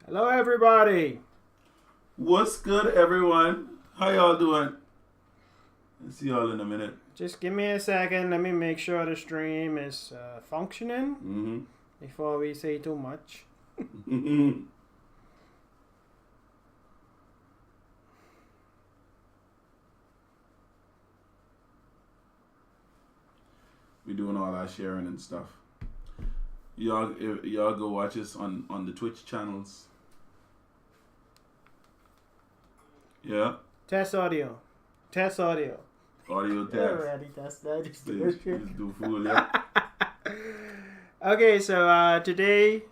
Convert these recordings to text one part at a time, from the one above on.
Hello, everybody. What's good, everyone? How y'all doing? I'll see y'all in a minute. Just give me a second. Let me make sure the stream is functioning before we say too much. We doing all our sharing and stuff. Y'all go watch us on the Twitch channels. Yeah. Test audio. Test audio. Audio test. Already test that. Just do fool, yeah. Okay, so today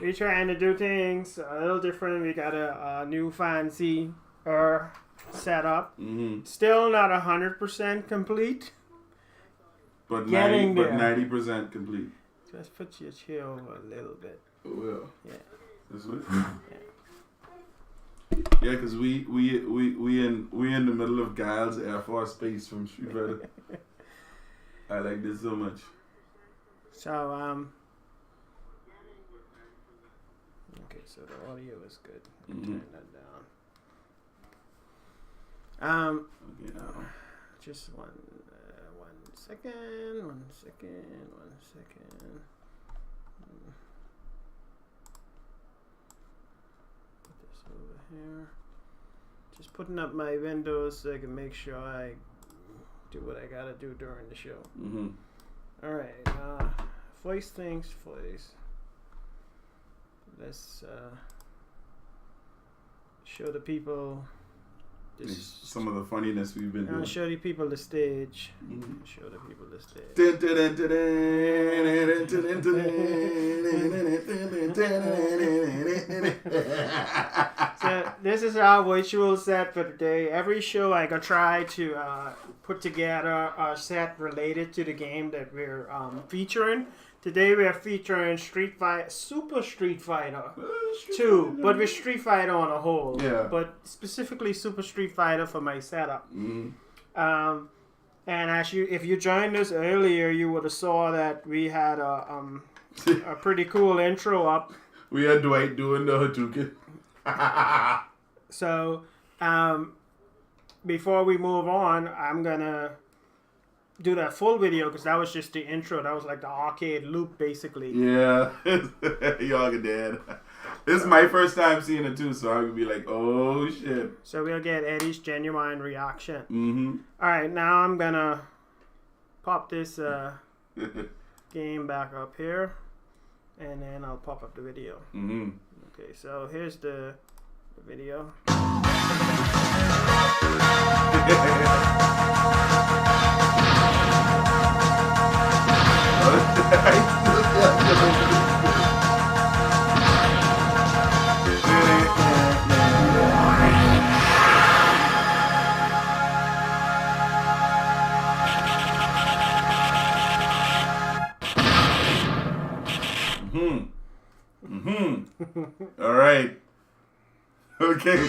we're trying to do things a little different. We got a new fancy setup. Still not 100% complete. But Getting 90% complete. Just put your chair over a little bit. Well. Yeah. This way? Yeah, because we in the middle of Giles Air Force Base from Street Fighter. I like this so much. So okay, so the audio is good. Turn that down. Okay, now. Just one second. Put this over here. Just putting up my windows so I can make sure I do what I gotta do during the show. Alright, first things first. Let's show the people some of the funniness we've been doing. Show the people the stage. Show the people the stage. So this is our virtual set for today. Every show I gonna try to put together a set related to the game that we're featuring. Today we are featuring Super Street Fighter 2, but with Street Fighter on a whole. Yeah. But specifically Super Street Fighter for my setup. And if you joined us earlier, you would have saw that we had a pretty cool intro up. We had Dwight doing the Hadouken. So before we move on, I'm gonna do that full video because that was just the intro. That was like the arcade loop, basically. Yeah, y'all get dead. This is my first time seeing it too, so I would be like, "Oh shit!" So we'll get Eddie's genuine reaction. All right, now I'm gonna pop this game back up here, and then I'll pop up the video. Okay, so here's the video. All right. Okay.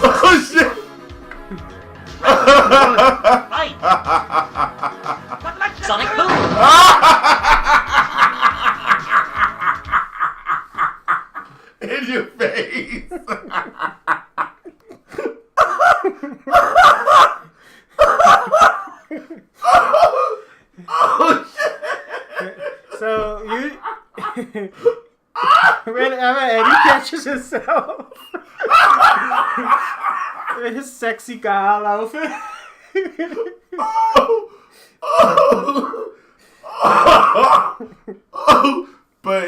Oh shit! Right. Sonic Boom. In your face. Oh shit! So you, whenever Eddie catches himself in his sexy gal outfit. But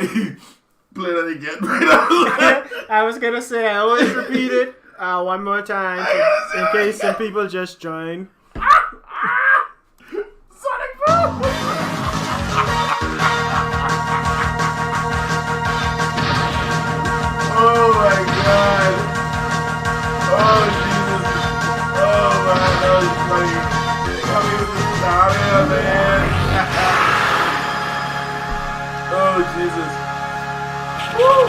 play that again. I was gonna say I always repeat it one more time in case some people just join. Sonic Boom! Oh my god! Oh Jesus! Oh man, that was funny. Coming with the sound here, man. Oh Jesus! Woo!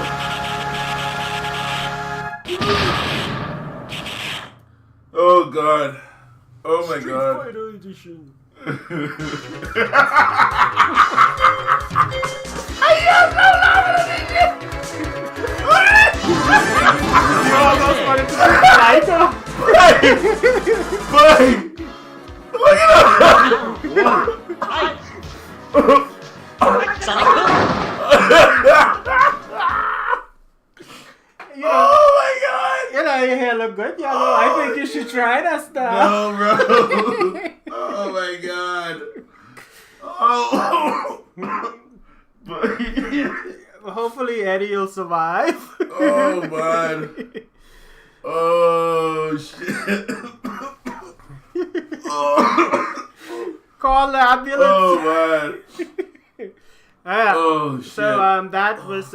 god. Oh my Street god. Fighter Edition. You almost wanted to be Psycho. Bye! Look at You know, Oh my god! you know your hair look good, Yellow. I think you should try that stuff. No, bro. Oh my god. Oh. Hopefully Eddie will survive. Oh man. Oh shit. Oh. Call the ambulance. Oh man. Yeah. Oh shit. So that was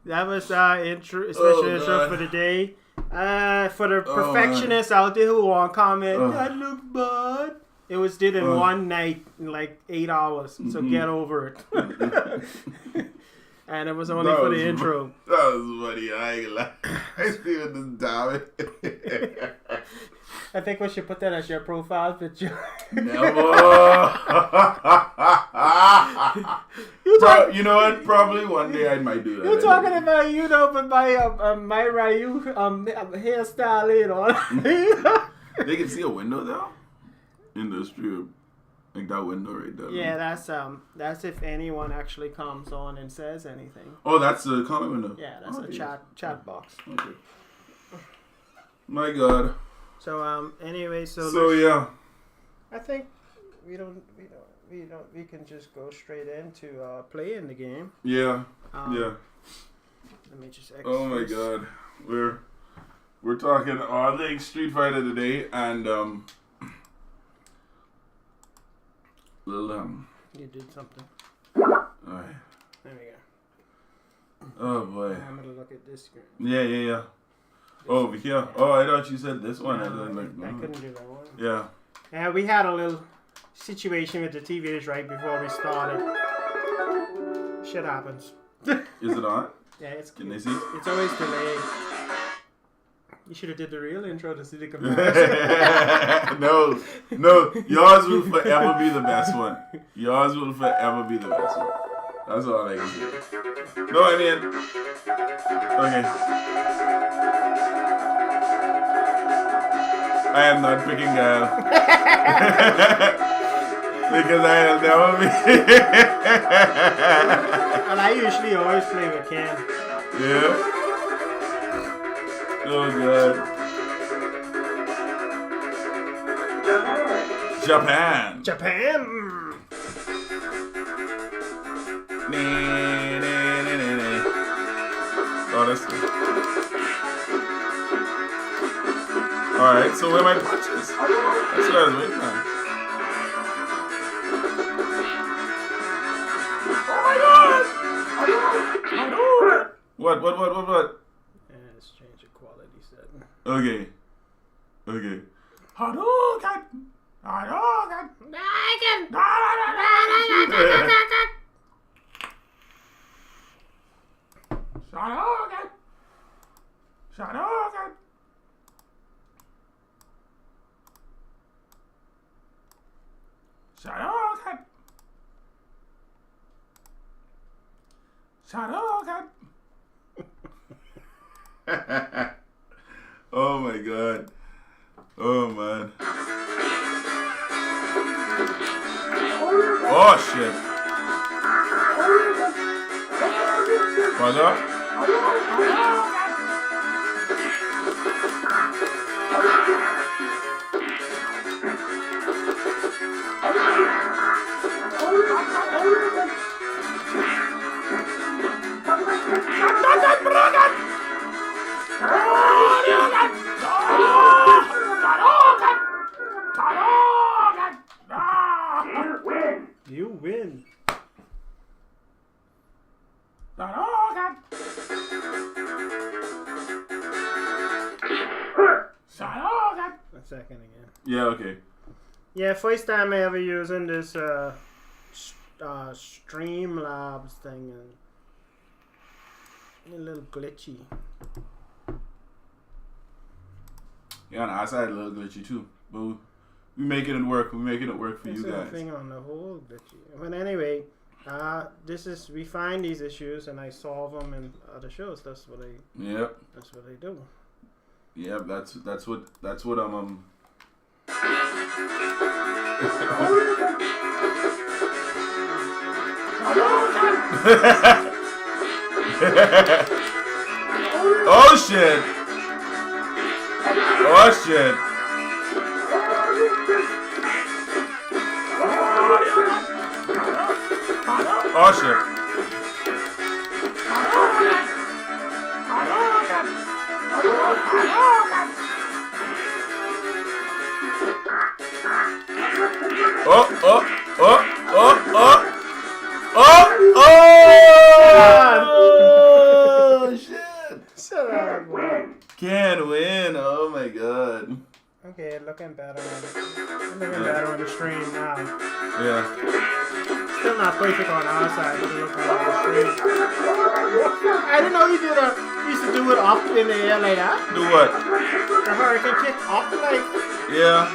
that was our intro, special intro God. for the day. For the Oh, perfectionists out there who want to comment, Oh. that look bad. It was did in one night in like 8 hours, so get over it. And it was only That for was the intro. That was funny. I ain't gonna lie. I still just damn it. I think we should put that as your profile picture. Never. You talk- You know what? Probably one day I might do that. You're talking about you know, but my Ryu hairstyle and all. They can see a window though in the strip, like that window right there. Yeah, that's if anyone actually comes on and says anything. Oh, that's the comment window. Yeah, that's a chat box. Okay. My God. So anyway, So yeah. I think we can just go straight into playing the game. Yeah. Yeah. Let me just. Oh my God. We're talking all things Street Fighter today, and little You did something. Alright. There we go. Oh boy. I'm gonna look at this screen. Yeah. Oh, over here. Oh, I thought you said this one. No, And then, like, I couldn't do that one. Yeah. Yeah, we had a little situation with the TVs right before we started. Shit happens. Is it on? Yeah, it's Can they see? It's always delayed. You should have did the real intro to see the comparison. No. Yours will forever be the best one. Yours will forever be the best one. That's all I can say. No, I mean. Okay. I am not picking girl. Because I'll never be. And I usually always play with Cam. Yeah. Oh god. Japan. Japan! Oh, that's good. Alright, so where are my punches? That's what I was waiting on. Oh my god! What? Let's change the quality setting. Okay. Hadouken! Oh my god. Oh man. Oh shit. What's up? You win. A second again. Yeah, okay. Yeah, first time I ever using this Streamlabs thing, and a little glitchy. Yeah, on our side a little glitchy too. But we making it work. We're making it work for It's you a guys. thing on the whole glitchy. But anyway, we find these issues and I solve them in other shows. That's what I do. Yep, that's what Oh shit! Oh shit! Oh shit! Oh, oh, oh, oh, oh, oh, oh, shit. Shut up, boy. Can't win. Oh my god. Okay, looking better on the stream now. Yeah. Still not perfect on our side, but looking on the stream. I didn't know you used to do it up in the air like that. Do what? The hurricane kick up like. Yeah.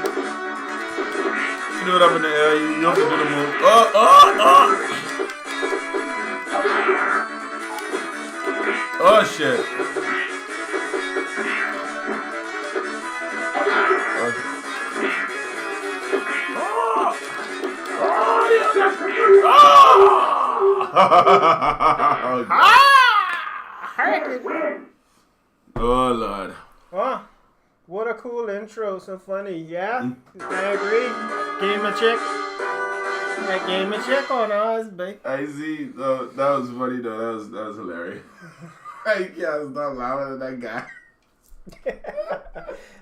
You do it up in the air. You have to do the move. Oh, oh, oh. Oh shit. Oh Lord. Oh, what a cool intro, so funny. Yeah, I agree. Game of check. That game of check on us, babe. I see. That was funny though. That was hilarious. I can't stop laughing at that guy.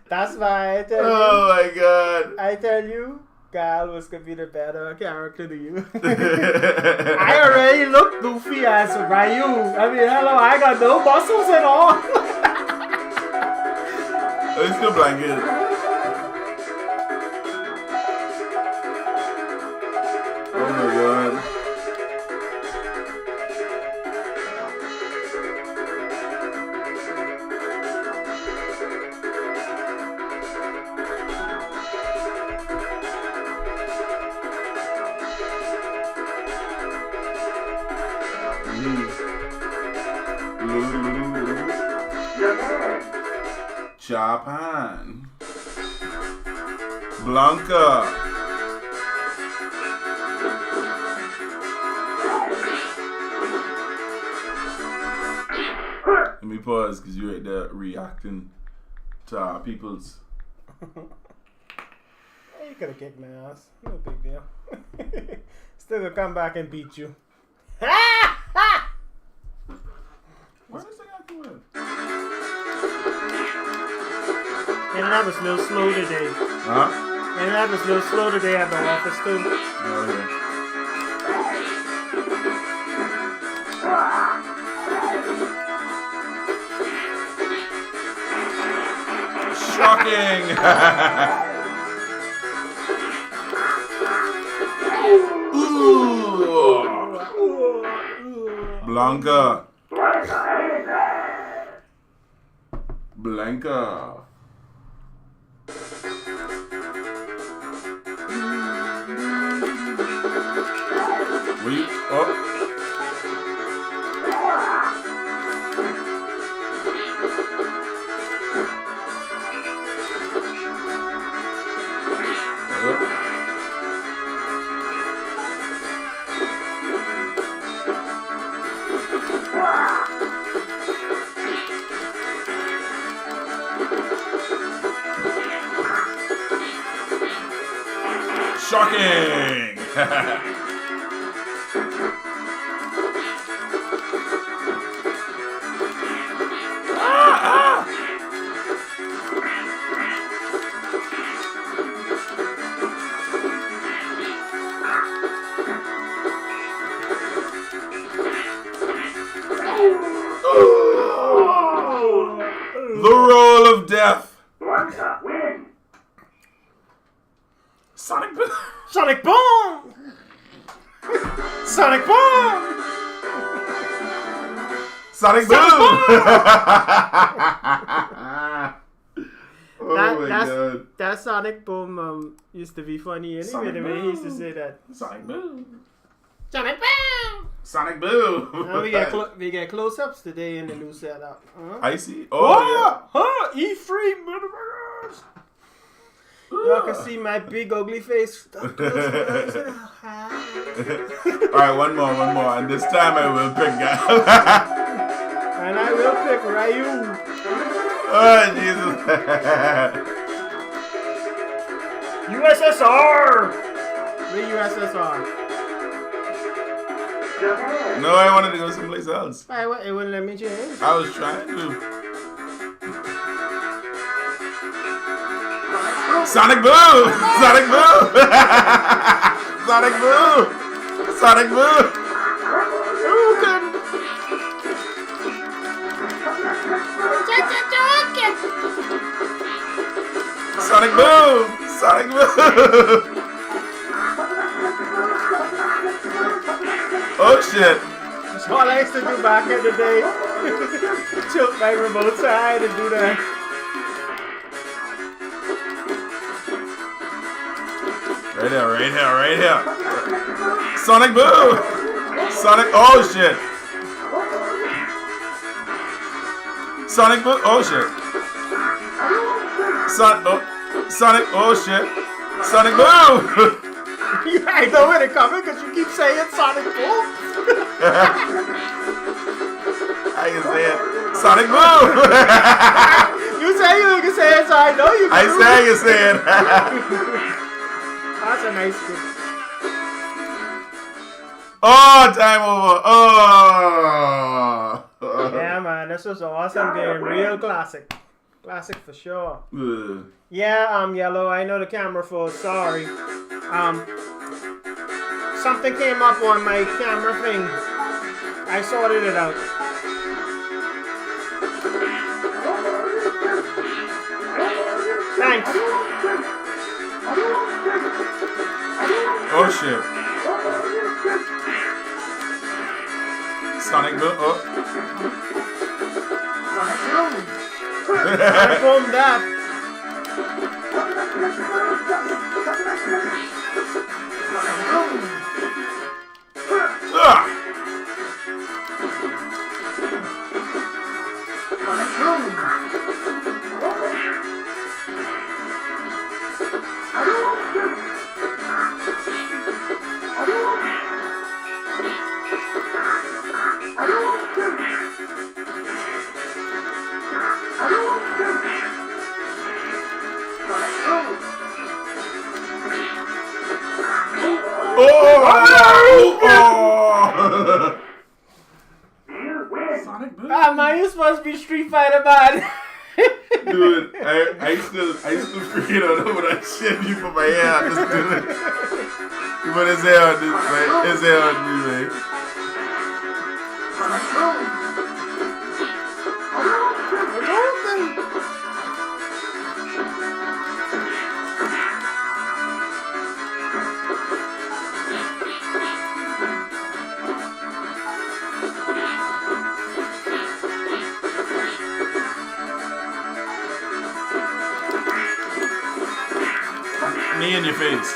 That's why I tell you. Oh my god. I tell you, Gal was gonna be the better character to you. I already look goofy as Ryu. I mean, hello, I got no muscles at all. It's still blanket. Oh my god. Japan. Blanca. Let me pause because you're right there reacting to our people's. You could have kicked my ass. No big deal. Still gonna come back and beat you. Where does that guy come in? And that was a little slow today. Huh? And that was a little slow today at the office too. Oh, yeah. Shocking! Ooh. Blanca. Blanca. Wait. Oh. Shocking! The roll of death. Sonic Boom. Sonic Boom! Sonic Boom! Sonic Boom! Oh my god. That Sonic Boom used to be funny anyway. Sonic The way he used to Boom. say that. Sonic Boom. Sonic Boom. Sonic Boom. Now we get close-ups today in the new setup. I see. Oh, E3 motherfuckers. Y'all can see my big ugly face. Alright, one more. And this time I will pick Gal. And I will pick Ryu. Oh, Jesus. USSR! The USSR. No, I wanted to go someplace else. It wouldn't let me change. I was trying to. Sonic Boom! Sonic Boom! Sonic Boom! Sonic Boom! Sonic Boom! Sonic Boom! Oh shit! All I used to do back in the day, tilt my remote side and do that. Right here. Sonic Boom! Sonic, oh shit! Sonic Boom, oh shit! Sonic, oh shit! Sonic Boom! I know where they're coming because you keep saying Sonic Boom. I can say it. Sonic Boom! You say you can say it, so I know you can. I say I can say it. That's a nice thing. Oh, time over. Oh. Yeah, man, this was an awesome game. Real classic. Classic for sure. Ugh. Yeah, Yellow, I know the camera froze. Sorry. Something came up on my camera thing. I sorted it out. Thanks. Oh shit. Sonic Boom. Oh. I filmed that. Ah. Oh! Sonic Boom. Man, you're supposed to be Street Fighter, man. Dude, I still freaking out over that shit you put my hair on. Just do it. You put his hair on this, right? His hair on me, man. Knee in your face.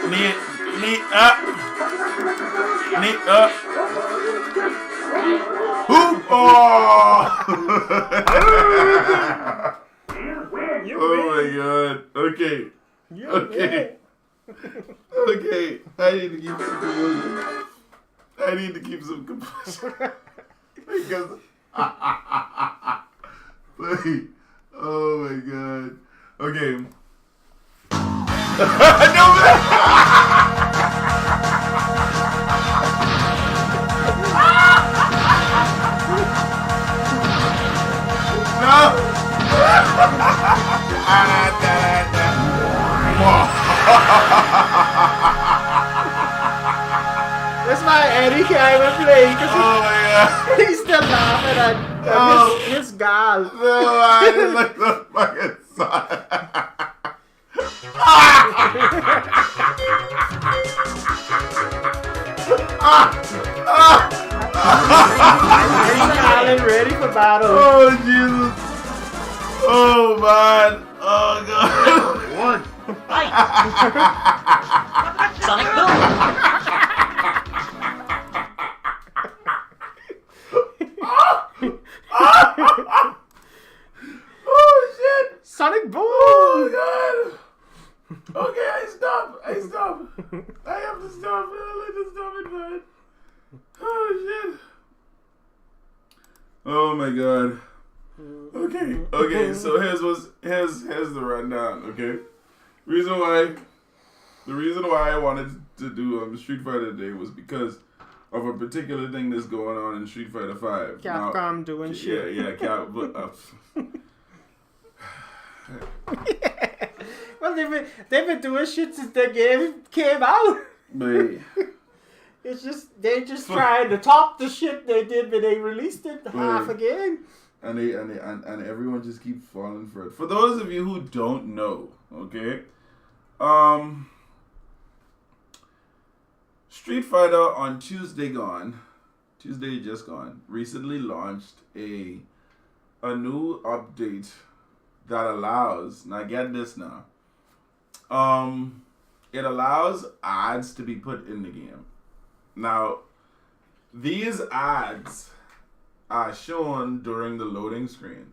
Knee up. Knee up. Hoop! Oh! Oh my god. Okay. Okay. Okay. I need to keep some composure. I need to keep some composure. Because. Oh my god. Okay. No, man! No! That's why Eddie can't even play because Oh my god. he's still laughing at his gal. No, I didn't like the fucking sun. He's ready for battle. Oh Jesus! Oh man! Oh god! One. Fight. Sonic Boom. Oh shit! Sonic Boom! Oh god! Okay, I stop. I have to stop. Let me stop it, man. Oh shit! Oh my god. Okay. So here's the rundown. Okay, the reason why I wanted to do Street Fighter today was because of a particular thing that's going on in Street Fighter 5. Capcom doing shit. Yeah, Well, they've been doing shit since the game came out. but It's just they just trying to top the shit they did when they released it half a game. and everyone just keeps falling for it. For those of you who don't know, okay, Street Fighter on Tuesday just gone, recently launched a new update that allows, now get this now, it allows ads to be put in the game. Now, these ads are shown during the loading screen.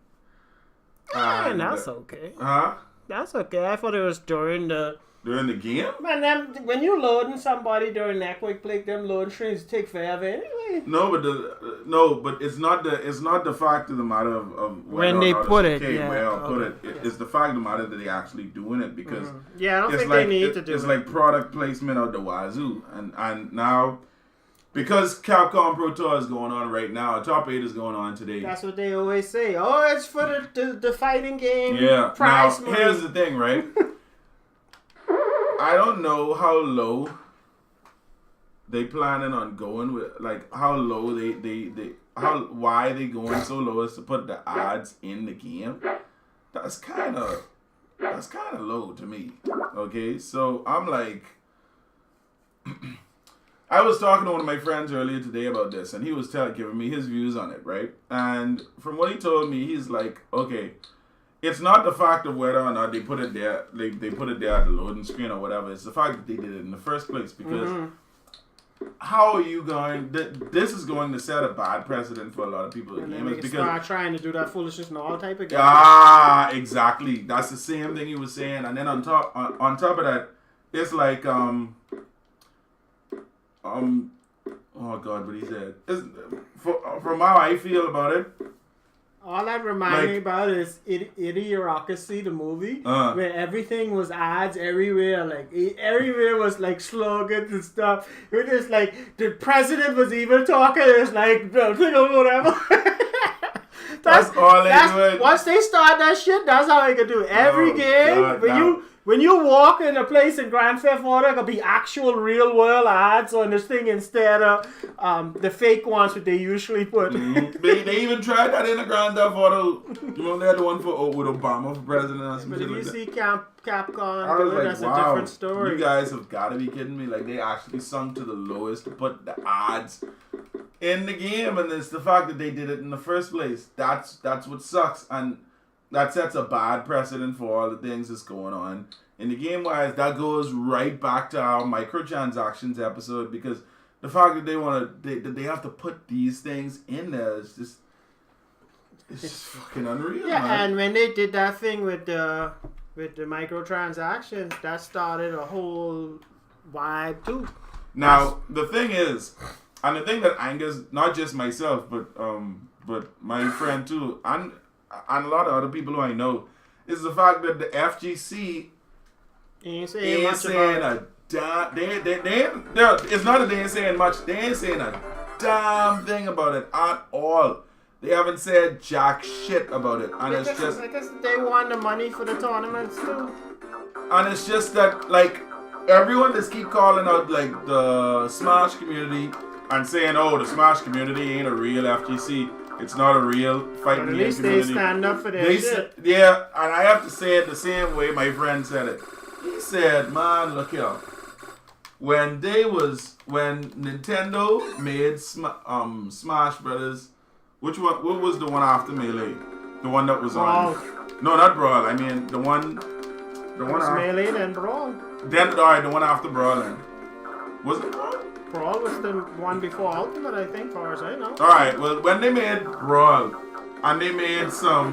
And that's okay. Huh? That's okay. I thought it was during the game? Man, when you loading somebody during that quick click, them loading screens take forever anyway. No, but it's not the fact of the matter of when they put it. It's the fact of the matter that they actually doing it because I don't think they need to do it. It's like product placement out the wazoo, and now because Capcom Pro Tour is going on right now, Top 8 is going on today. That's what they always say. Oh, it's for the fighting game. Yeah. Prize now money. Here's the thing, right? I don't know how low they planning on going with, like how low why they going so low as to put the ads in the game. That's kind of low to me. Okay, so I'm like, I was talking to one of my friends earlier today about this, and he was giving me his views on it, right? And from what he told me, he's like, okay, it's not the fact of whether or not they put it there, they put it there at the loading screen or whatever. It's the fact that they did it in the first place. Because how are you going? This is going to set a bad precedent for a lot of people in gamers because start trying to do that foolishness in all type of games. Exactly. That's the same thing he was saying. And then on top of that, it's like oh God, what he said. From how I feel about it. All that reminds me about is Idiocracy, the movie, where everything was ads everywhere. Like everywhere was like slogans and stuff. It was just like the president was even talking. It's like whatever. that's all they do. Once they start that shit, that's how they can do it. Every game when you walk in a place in Grand Theft Auto, it could be actual real world ads on this thing instead of the fake ones that they usually put. They even tried that in the Grand Theft Auto. You know, they had the one with Obama for president or something. But if you see Capcom, that's wow, a different story. You guys have got to be kidding me. Like, they actually sunk to the lowest to put the ads in the game, and it's the fact that they did it in the first place. That's what sucks, and that sets a bad precedent for all the things that's going on in the game. Wise, that goes right back to our microtransactions episode, because the fact that they have to put these things in there is just it's fucking unreal. Yeah, man. and when they did that thing with the microtransactions, that started a whole vibe too. Now the thing is, and the thing that angers not just myself, but my friend too, and a lot of other people who I know, is the fact that the FGC ain't saying much about it's not that they ain't saying much. They ain't saying a damn thing about it at all. They haven't said jack shit about it, and it's just because they want the money for the tournaments too. And it's just that, like, everyone just keep calling out like the Smash community and saying, "Oh, the Smash community ain't a real FGC. It's not a real fighting game community." At least they stand up for their shit. Yeah, and I have to say it the same way my friend said it. He said, "Man, look here. When Nintendo made Smash Brothers, which one? What was the one after Melee? The one that was on No, not Brawl. I mean the one was after. Melee then Brawl. Then alright, the one after Brawl. Then was it Brawl? Brawl was the one before Ultimate, I think, far as I know. Alright, well when they made Brawl and they made it so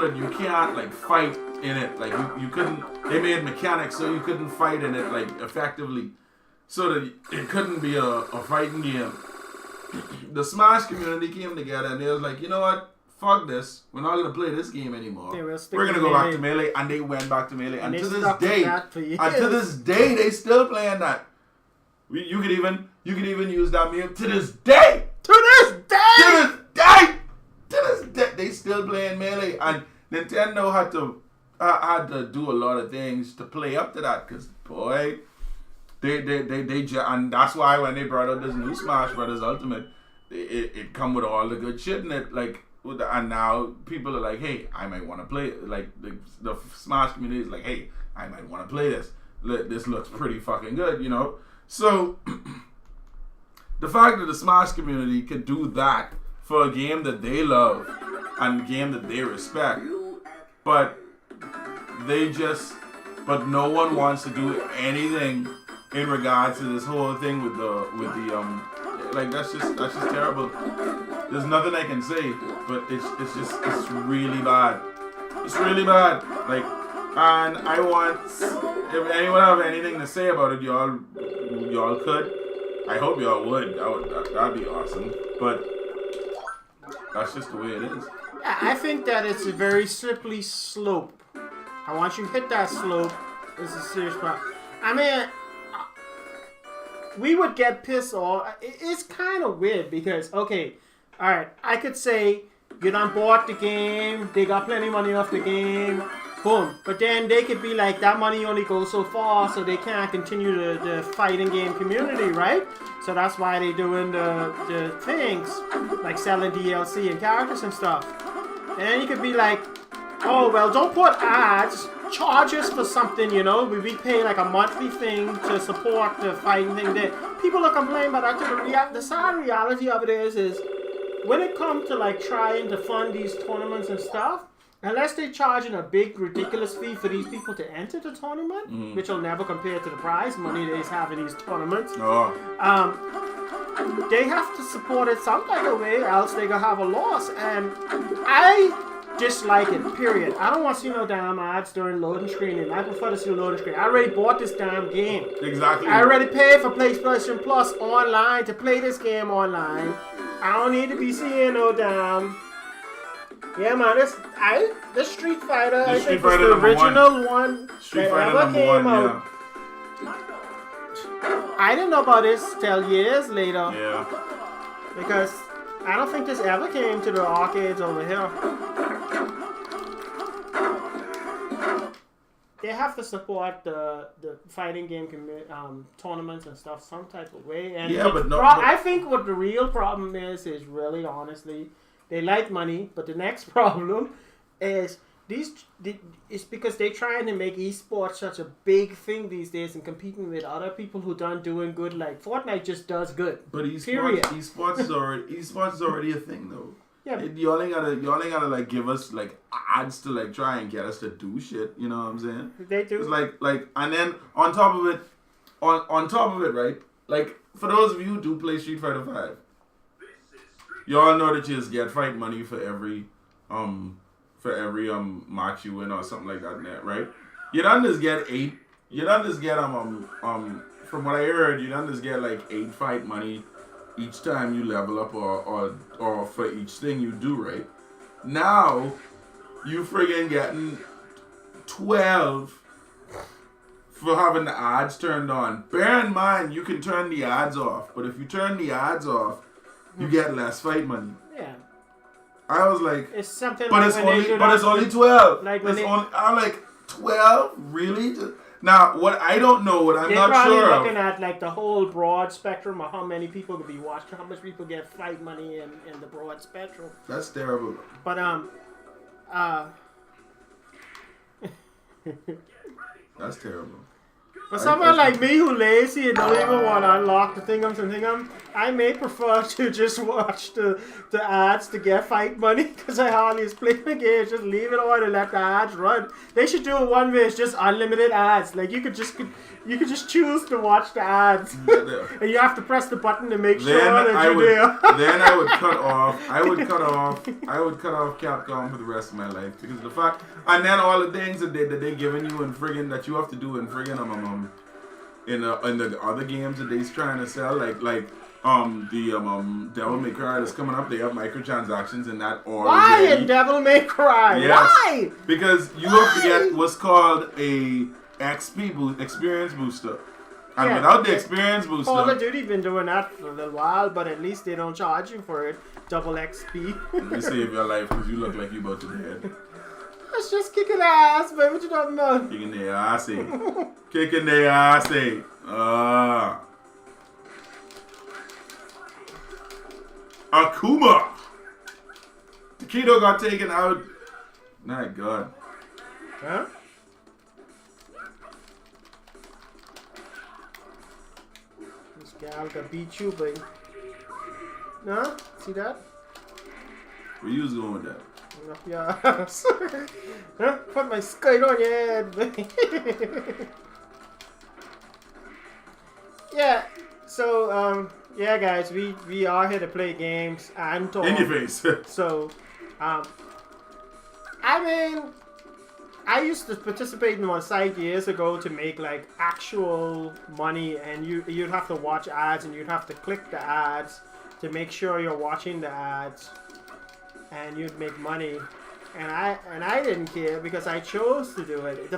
that you can't like fight in it. Like you couldn't they made mechanics so you couldn't fight in it like effectively. So that it couldn't be a fighting game. The Smash community came together and they was like, you know what? Fuck this. We're not gonna play this game anymore. Yeah, we're gonna go back to Melee, and they went back to Melee. And to this day, they still playing that. You could even use that meme to this day. They still playing Melee, and Nintendo had to do a lot of things to play up to that. Cause boy, and that's why when they brought out this new Smash Brothers Ultimate, it come with all the good shit in it, like. And now people are like, hey, I might want to play it. Like the Smash community is like, hey, I might want to play this. This looks pretty fucking good, you know. So the fact that the Smash community could do that for a game that they love and a game that they respect, but no one wants to do anything in regards to this whole thing with the like that's just terrible. There's nothing I can say, but it's really bad. It's really bad. Like, and I want, if anyone have anything to say about it, y'all could. I hope y'all would. That'd be awesome. But that's just the way it is. Yeah, I think that it's a very slippery slope. I want you to hit that slope. This is a serious problem. I mean, we would get pissed off. It's kind of weird because, okay, all right, I could say you done bought the game, they got plenty of money off the game, boom. But then they could be like, that money only goes so far, so they can't continue the fighting game community, right? So that's why they doing the things, like selling DLC and characters and stuff. And then you could be like, oh, well, don't put ads, charge us for something, you know? We pay like a monthly thing to support the fighting thing. That people are complaining about that. The sad reality of it is when it comes to like trying to fund these tournaments and stuff, unless they're charging a big ridiculous fee for these people to enter the tournament, which will never compare to the prize money they have in these tournaments, they have to support it some type of way, else they're gonna have a loss. And I dislike it, period. I don't want to see no damn ads during loading screening. I prefer to see a loading screen. I already bought this damn game. Exactly. I already paid for PlayStation Plus online to play this game online. I don't need to be seeing no damn. Yeah, man, this Street Fighter, I think it's the original one that ever came out. I didn't know about this till years later. Yeah. Because I don't think this ever came to the arcades over here. They have to support the fighting game tournaments and stuff some type of way. And yeah, but no. I think what the real problem is really honestly, they like money, but the next problem is it's because they're trying to make esports such a big thing these days and competing with other people who done doing good. Like Fortnite just does good. But esports is already a thing though. Yeah. You only gotta like give us like ads to like try and get us to do shit. You know what I'm saying? They do. It's like and then on top of it, right? Like for those of you who do play Street Fighter 5, you all know that you just get fight money for every match you win or something like that, net, right? You don't just get 8. You don't just get from what I heard, you don't just get like 8 fight money each time you level up or for each thing you do, right? Now you friggin' getting 12 for having the ads turned on. Bear in mind you can turn the ads off, but if you turn the ads off, you get less fight money. Yeah. I was like, it's something. But like it's only 12. Like I'm like 12, really? Now, what I don't know, what I'm not sure They're of. probably looking at like the whole broad spectrum of how many people could be watching, how much people get fight money in the broad spectrum. That's terrible. But That's terrible. For someone like me who lazy and don't even want to unlock the thingums, I may prefer to just watch the ads to get fight money because I hardly play the game. Just leave it on and let the ads run. They should do it one way. It's just unlimited ads. Like you could just choose to watch the ads, and you have to press the button to make sure that you're there. Then I would cut off. I would cut off Capcom for the rest of my life because the fact, and then all the things that they giving you in friggin' that you have to do in friggin' in the other games that they's trying to sell, like Devil May Cry that's coming up. They have microtransactions in that already. Why in Devil May Cry? Yes, why? Because you have to get what's called a XP experience booster. And without the experience booster, Call of Duty been doing that for a little while, but at least they don't charge you for it. Double XP. Let me save your life because you look like you about to dead. It's just kicking the ass, man. What you talking about? Kicking the ass, kicking the ass, Akuma. Takedo got taken out. My God. Huh? This gal can beat you, baby. No? See that? Where you was going with that? Up your ass. Huh? Put my skirt on your head, baby. Yeah. So, yeah, guys, we are here to play games and talk. In your face. So, I mean, I used to participate in one site years ago to make like actual money, and you'd have to watch ads and you'd have to click the ads to make sure you're watching the ads, and you'd make money. And I didn't care because I chose to do it.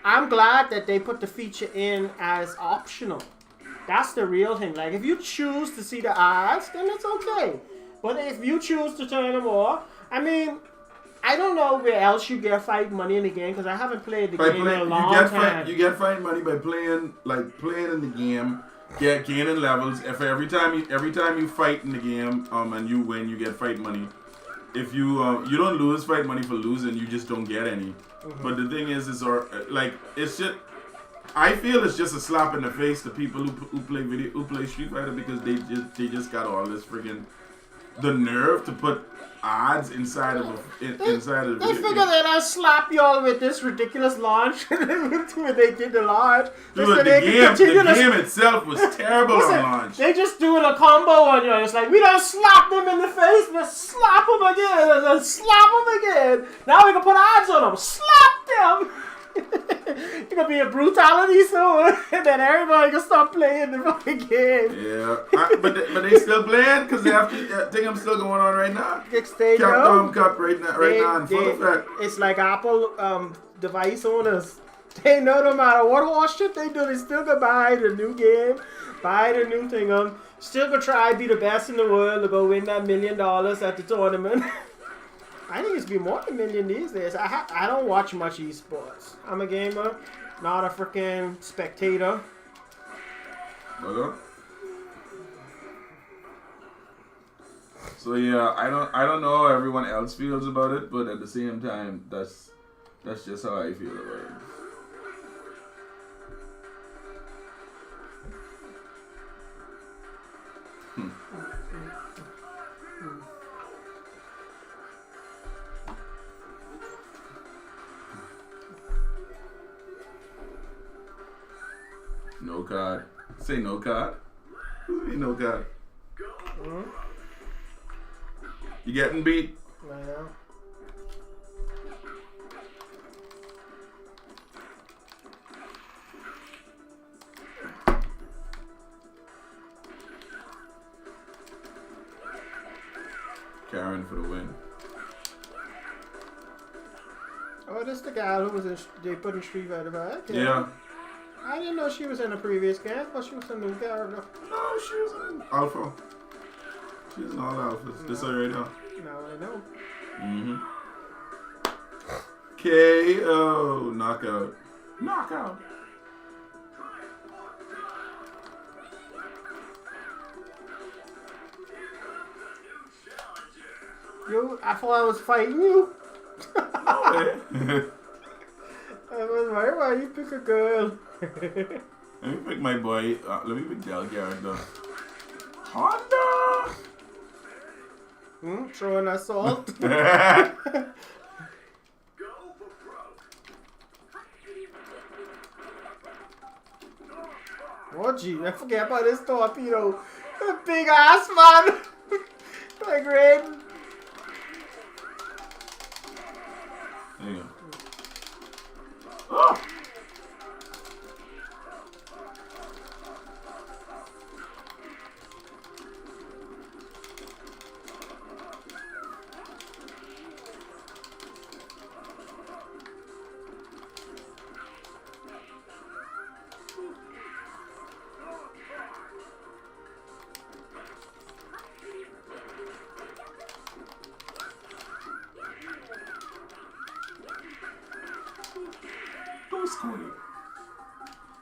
I'm glad that they put the feature in as optional. That's the real thing. Like, if you choose to see the ads, then it's okay. But if you choose to turn them off, I mean, I don't know where else you get fight money in the game because I haven't played the game in a long time. You get fight money by playing in the game, gaining levels. If every time you fight in the game, and you win, you get fight money. If you don't lose fight money for losing, you just don't get any. Mm-hmm. But the thing is it's just. I feel it's just a slap in the face to people who play Street Fighter because they just got all this friggin' the nerve to put ads inside of the video. They figure that I'll slap y'all with this ridiculous launch when they did the launch. Dude, the game itself was terrible on launch. They just doing a combo on you. It's like, we don't slap them in the face, but slap them again, and then slap them again. Now we can put ads on them. Slap them! It's gonna be a brutality soon, and then everybody can stop playing the fucking game. Yeah, but they still playing because they have to. I think I'm still going on right now. Capcom Cup right now in full effect. It's like Apple device owners. They know no matter what shit they do, they still gonna buy the new game, buy the new thing. Still gonna try to be the best in the world to go win that $1 million at the tournament. I think it's be more than $1 million these days. I don't watch much esports. I'm a gamer, not a freaking spectator. Okay. So yeah, I don't know how everyone else feels about it, but at the same time, that's just how I feel about it. No card. Say no card. What do you mean no card? Mm-hmm. You getting beat? I know. Karen for the win. Oh, this the guy who was they put in Street Fighter 5. Okay. Yeah. I didn't know she was in a previous game, but she was a new character. No, she was in Alpha. She was in all Alphas. This right now. Now I know. Mm-hmm. KO. Knockout. Knockout. Yo, I thought I was fighting you. No way. I was like, why you pick a girl? Let me pick my boy. Let me pick Del character. Honda. Throwing assault. Oh gee, I forget about this torpedo. That big ass man. Like Raiden. There you go. Oh.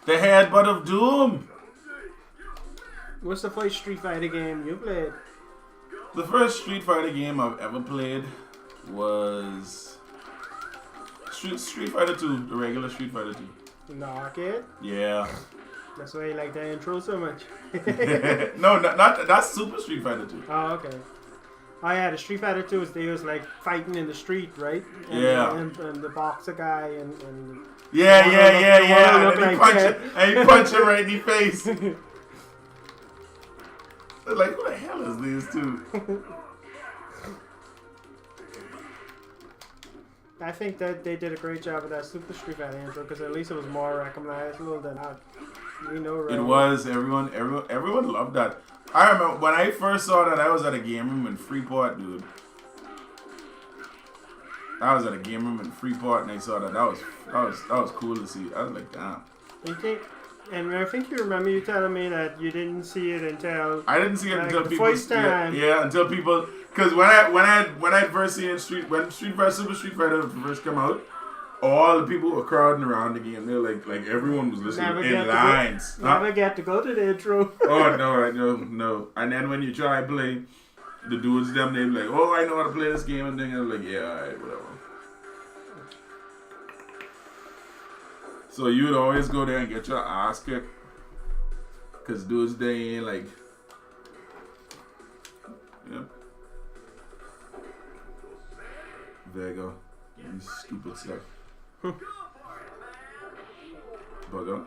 The Headbutt of Doom. What's the first Street Fighter game you played? The first Street Fighter game I've ever played was Street Fighter 2, the regular Street Fighter 2. In the arcade? Yeah. That's why you like the intro so much. No, not that's Super Street Fighter 2. Oh, okay. Oh yeah, the Street Fighter 2 they was like fighting in the street, right? And, Yeah. And the boxer guy and Yeah. look And like he punch him right in the face. Like, who the hell is these two? I think that they did a great job with that Super Street Fighter intro because at least it was more recognizable than that. We know, right? It was. Everyone loved that. I remember when I first saw that, I was at a game room in Freeport, dude. I was at a game room in Freeport and I saw that. That was cool to see. I was like, damn. You think? And I think you remember you telling me that you didn't see it until I didn't see it until the people. first time. Yeah, until people. Because when I first seen when Super Street Fighter first come out, all the people were crowding around the game. They were like everyone was listening in lines. Never get to go to the intro. Oh no. And then when you try to play, the dudes them they be like, oh, I know how to play this game and thing. And I'm like, yeah, alright, whatever. So you would always go there and get your ass kicked, cause dudes they ain't like, yeah. There you go. You stupid stuff. Bugger.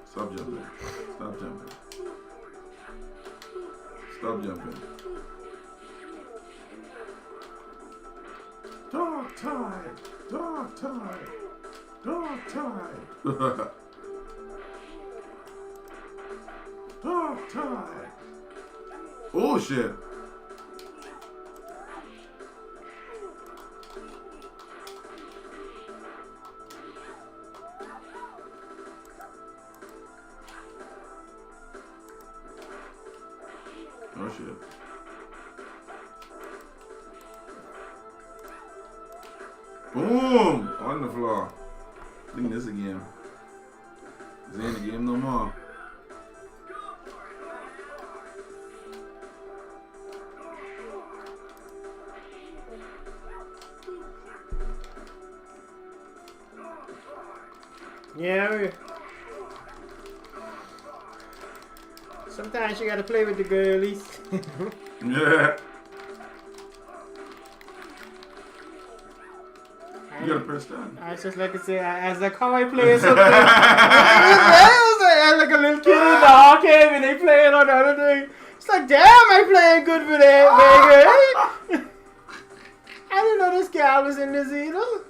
Stop jumping. Stop jumping. Stop jumping. Dog time. Dog time. Dog time. Dog time. Oh shit. Oh shit. Boom! On the floor. I think this again. This ain't the game no more. Yeah. Sometimes you gotta play with the girlies. Yeah. You gotta press down. I just like to say, as like how I play something. I like a little kid in the arcade when they play it on the other thing. It's like, damn, I playing good for that, nigga. I didn't know this gal was in this either.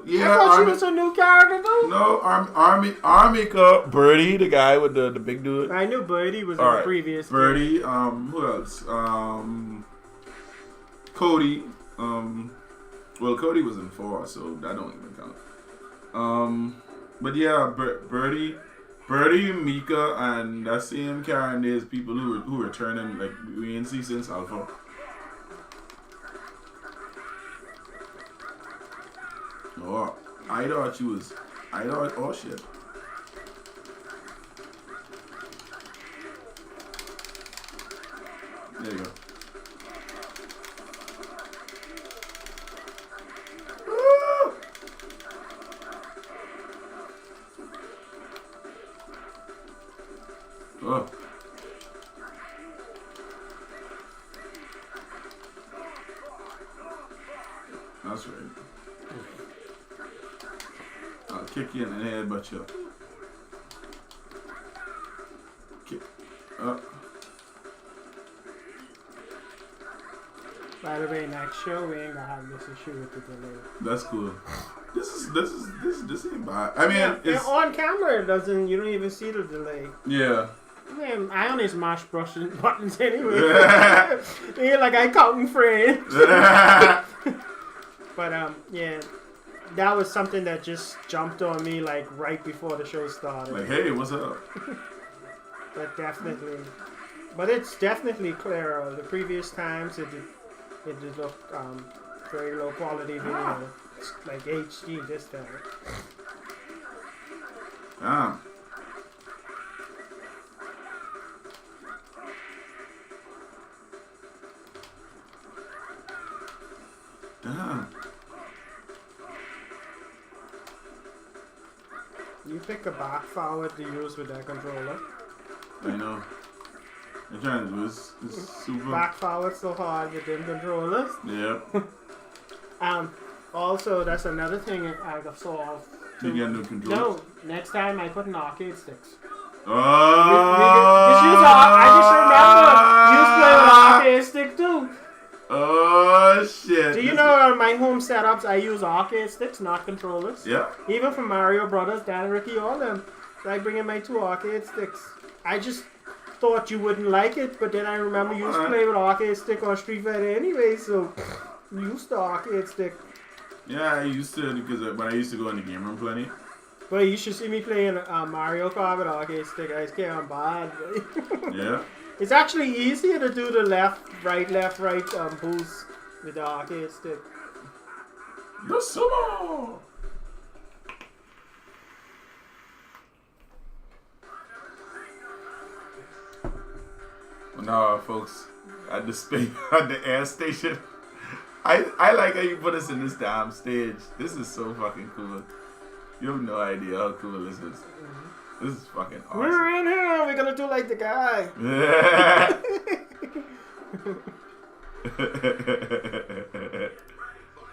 Yeah, I thought she was a new character though. No, Armika Birdie, the guy with the big dude. I knew Birdie was in the previous Birdie, game. Who else? Cody. Well, Cody was in 4, so that don't even count. But yeah, Birdie, Mika, and that same Karen is people who returning, like we ain't see since Alpha. Oh, oh shit. Oh. That's right. I'll kick you in the head, but you. Kick. Up. By the way, next show we ain't gonna have this issue with the delay. That's cool. This ain't bad. I mean, it's on camera. It doesn't. You don't even see the delay. yeah. Man, I only smash buttons anyway. Yeah, like I counting frames. But yeah, that was something that just jumped on me like right before the show started. Like, hey, what's up? But it's definitely clearer. The previous times it did look very low quality video, it's like HD this time. Damn. Damn. You pick a back forward to use with that controller. I know. I'm trying to do this super. Back forward so hard with them controllers. Yep. Also, that's another thing I saw. You get new controllers? No, next time I put in arcade sticks. Oh! I just remember, you play with arcade stick too. Oh shit! Do you know my home setups? I use arcade sticks, not controllers. Yeah. Even for Mario Brothers, Dan and Ricky, all them. So I bring in my 2 arcade sticks. I just thought you wouldn't like it, but then I remember you used to play with arcade stick on Street Fighter anyway, so you used the arcade stick. Yeah, I used to because when I used to go in the game room plenty. But you should see me playing Mario Kart with arcade stick. I can't bad. Yeah. It's actually easier to do the left, right boost with the arcade stick. The sumo! Well, now, folks, at the air station, I like how you put us in this damn stage. This is so fucking cool. You have no idea how cool this is. This is fucking awesome. We're in here. We're gonna do like the guy. Yeah.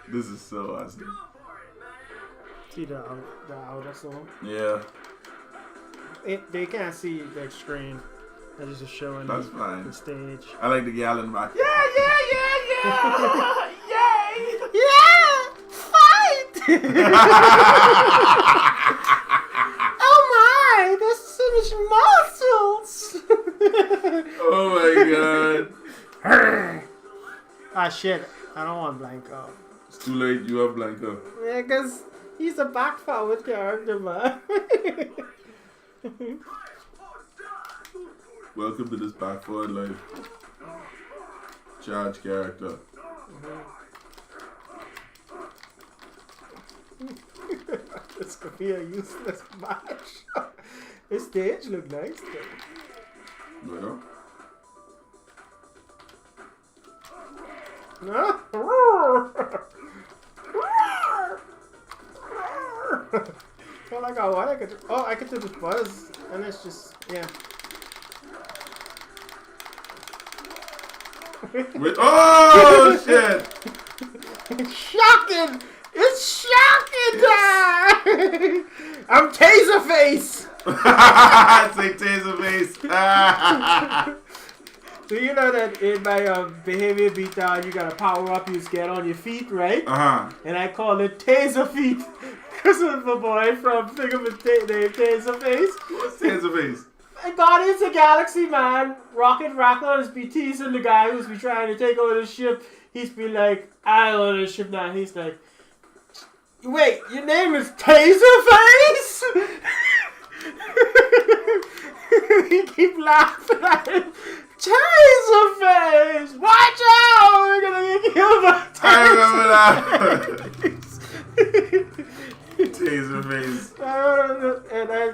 This is so awesome. See the outer zone? Yeah. They can't see the screen. They're just showing the stage. I like the gal in the back. Yeah. Yay! Yeah! Fight! Oh my! There's so much muscles! Oh my god. Ah shit. I don't want Blanco. It's too late, you have Blanco. Yeah, because he's a back forward character, man. Welcome to this back forward life. Charge character. This could be a useless match. This stage look nice though. Well. No? Feel like I could. Oh, I could do the buzz, and it's just Oh shit! It's shocking! It's shocking time! I'm Taserface! Say Taserface. So you know that in my behavior beatdown, you gotta power up, you get on your feet, right? And I call it Taser Feet because of the boy from Think of It named Taserface. What's Taserface? Guardians of the Galaxy, man. Rocket Raccoon is be teasing the guy who's be trying to take over the ship. He's be like, I own the ship now. He's like, wait, your name is Taserface? He keep laughing at him. Taserface! Watch out! We're gonna get killed by Taserface! Taserface.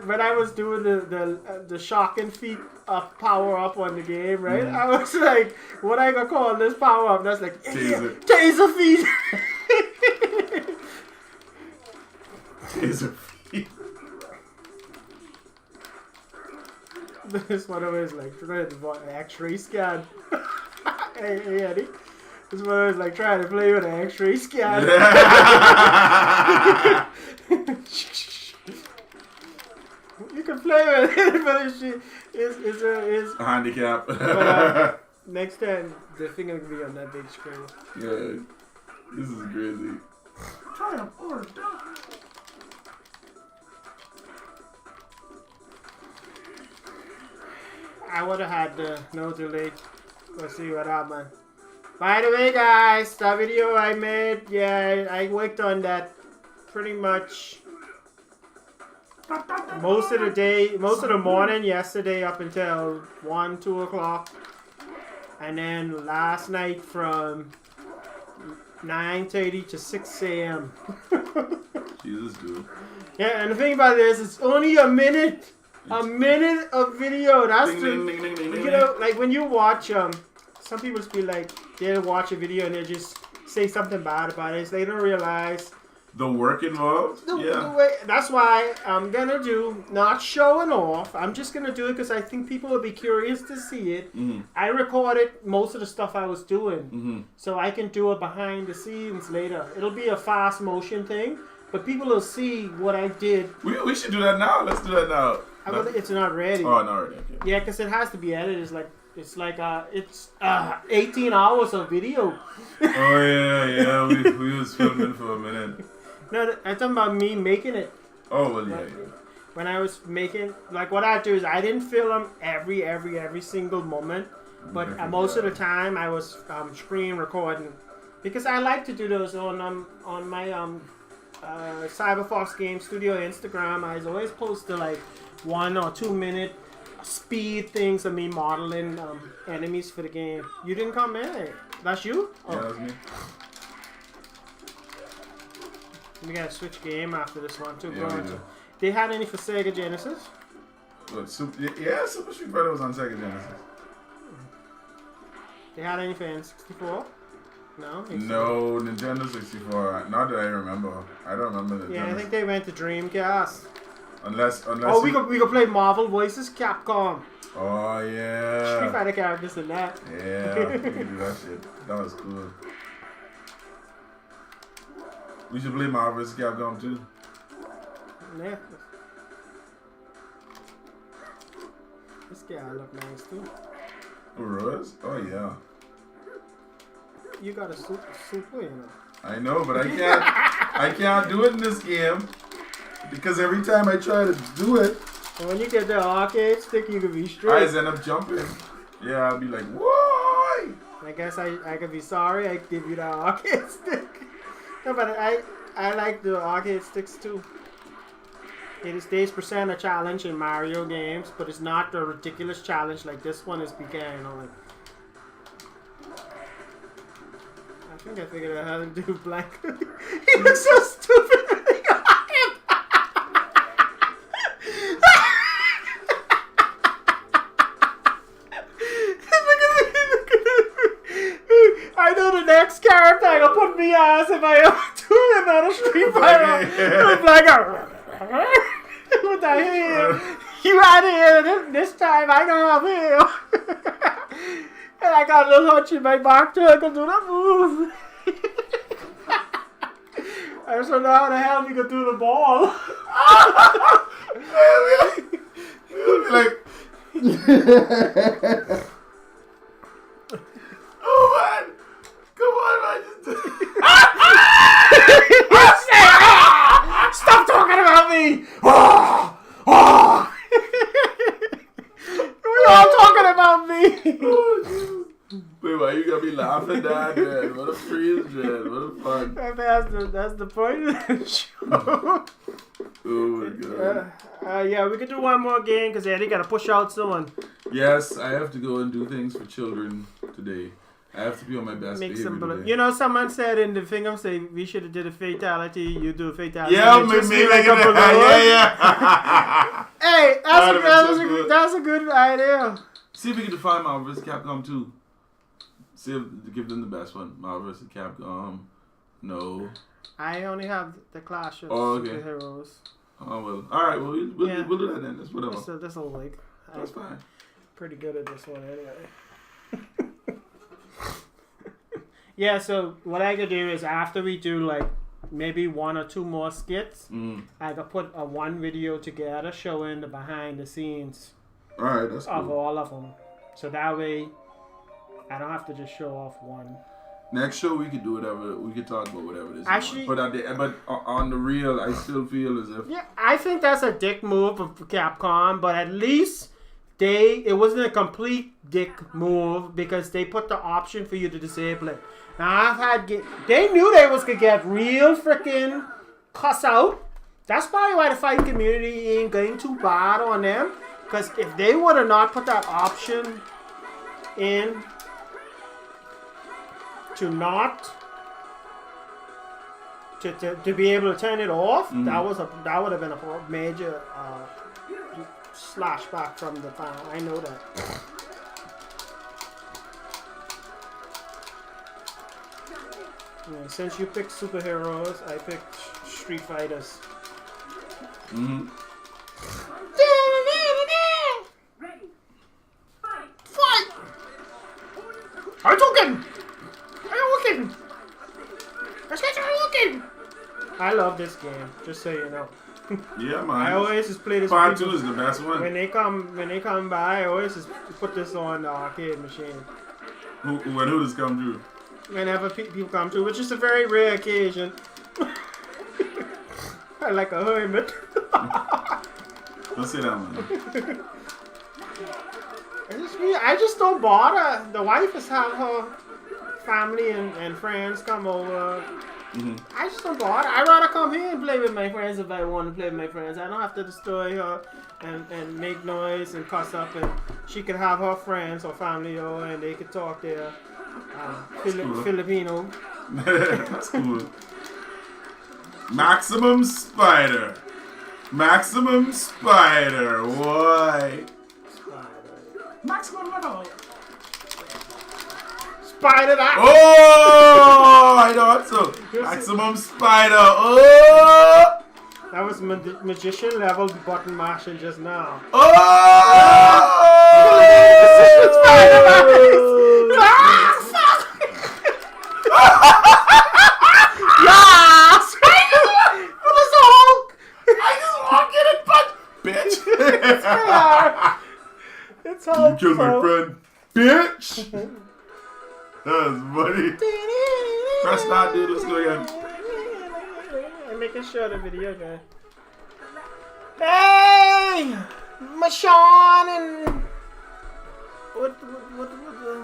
When I was doing the shocking feet power up on the game, right? I was like, what I gonna call this power up? That's like, Taser feet! Taser feet. This one of us like trying to do an X-ray scan. Hey, Eddie. This one of us like trying to play with an X-ray scan. You can play with it, but it's a handicap. But, next time, the thing will be on that big screen. Yeah, this is crazy. Triumph or die. I would have had the no delay. Let's see what happened. By the way, guys, that video I made, yeah, I worked on that pretty much most of the day, most of the morning yesterday up until 1, 2 o'clock. And then last night from 9:30 to 6 a.m. Jesus, dude. Yeah, and the thing about this, it's only a minute. A minute of video. That's ding, the, ding, ding, ding, you know, like when you watch some people just be like, they'll watch a video and they just say something bad about it. So they don't realize the work involved. the way. That's why I'm gonna do not showing off. I'm just gonna do it because I think people will be curious to see it. Mm-hmm. I recorded most of the stuff I was doing, Mm-hmm. so I can do it behind the scenes later. It'll be a fast motion thing, but people will see what I did. We should do that now. Let's do that now. It's not ready. Oh, not ready. Okay. Yeah, because it has to be edited. It's 18 hours of video. Oh yeah. We was filming for a minute. No, I'm talking about me making it. Oh well, yeah. When I was making, like what I do is I didn't film every single moment, but most of the time I was screen recording because I like to do those on my CyberFox Game Studio Instagram. I always post the like 1 or 2 minute speed things of me modeling enemies for the game. You didn't come in. That's you? Oh. Yeah, that's me. We gotta switch game after this one too. Yeah, we do. They had any for Sega Genesis? What, Super Street Fighter was on Sega Genesis. They had any for N64? No? No, Nintendo 64. Not that I remember. I don't remember Nintendo. Yeah, I think they went to Dreamcast. Unless. Oh, we could play Marvel Voices Capcom. Oh yeah. Street Fighter characters in that. Yeah, we can do that shit. That was cool. We should play Marvel vs. Capcom too. Yeah. This guy look nice too. Rose? Oh yeah. You got a super, you know. I know, but I can't do it in this game because every time I try to do it, And when you get the arcade stick, you can be I straight. just end up jumping. Yeah, I'll be like, why? I guess I could be sorry. I give you the arcade stick. No, but I like the arcade sticks too. They present a challenge in Mario games, but it's not the ridiculous challenge like this one is began. You know, like I think I figured out how to do blank. He looks so stupid. I know the next character I gonna put me ass if I ever do another Street Fighter. Like with the hair. You out here this time I gonna have him. And I got a little hunch in my back too. I can do that move. I just don't know how the hell we could do the ball. Like, oh man, come on, man, Stop talking about me! Oh. We're all talking about me. Wait, why you gotta be laughing at that? What a freeze, man. What a fun. That's the point of the show. Oh my god. Yeah, we could do one more game because Eddie got to push out someone. Yes, I have to go and do things for children today. I have to be on my best behavior today. You know, someone said in the thing, I'm saying we should have did a fatality. You do a fatality. Yeah, maybe like a balloon. Yeah. Hey, that's a good idea. See if we can define Marvel vs. Capcom 2. See if give them the best one. Marvel vs. Capcom. No. I only have the Clash of Okay. Superheroes. Oh well. All right. Well, we'll Yeah. we'll do that then. That's whatever. This will like. That's fine. Pretty good at this one anyway. Yeah, so what I could do is after we do like maybe 1 or 2 more skits, I could put a one video together showing the behind the scenes All right, that's of cool. all of them. So that way I don't have to just show off one. Next show we could do whatever. We could talk about whatever it is. Actually- but on the real, I still feel as if Yeah, I think that's a dick move of Capcom, but at least it wasn't a complete dick move because they put the option for you to disable it. Now they knew they was gonna get real freaking cuss out. That's probably why the fighting community ain't going too bad on them. Because if they would have not put that option in to be able to turn it off, that would have been a major slash back from the fan. I know that. Yeah, since you picked superheroes, I picked Street Fighters. Mm-hmm. Fight! Hadouken! I love this game, just so you know. Yeah, man. I always just play this. Part 2 is the best one. When they come by, I always just put this on the arcade machine. Who does come through? Whenever people come through, which is a very rare occasion. I like a hermit. Don't say that, man. I just don't bother. The wife has had her family and friends come over. Mm-hmm. I just don't bother. I'd rather come here and play with my friends if I want to play with my friends. I don't have to destroy her and make noise and cuss up. And she could have her friends or family over and they could talk their Filipino. That's cool. Maximum Spider. Maximum Spider. Why? Maximum level. Spider that. Oh, I know that's so. Maximum Spider. Oh. That was magician level button mashing just now. Oh. Yes! What is the Hulk? I just walk in and punch, bitch. It's Hulk. You killed my friend, bitch. That was funny. Press start, dude. Let's go again. I'm making sure the video guy. Hey! Mashawn and what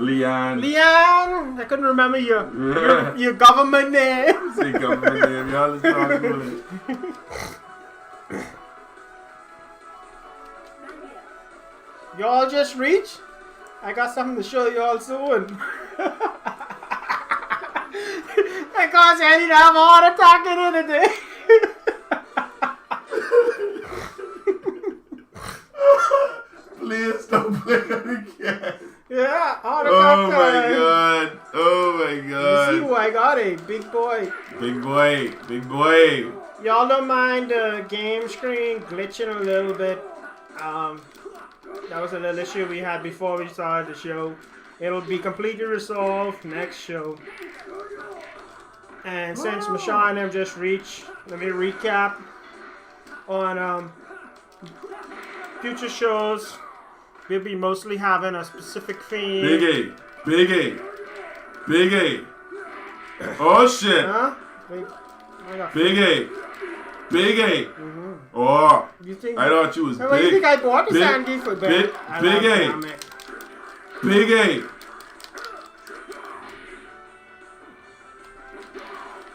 Leon. Leon! I couldn't remember your government name. Say government name. Y'all is talking about it. Y'all just reach? I got something to show y'all soon. Because I didn't have a heart attack in it today. Please don't play it again. Yeah, heart Oh attack my time. god. Oh my You see god. who I got? A big boy. Big boy. Big boy. Y'all don't mind the game screen glitching a little bit. That was a little issue we had before we started the show. It'll be completely resolved next show. And since Mashawn and them just reached, let me recap on future shows. We'll be mostly having a specific theme. Big A. Big A. Big A. Oh shit. Huh? Big A. Big A. Oh. You think? I thought you was What do you big. think I bought this Big- Andy for? big- I big love A. comic. Big A.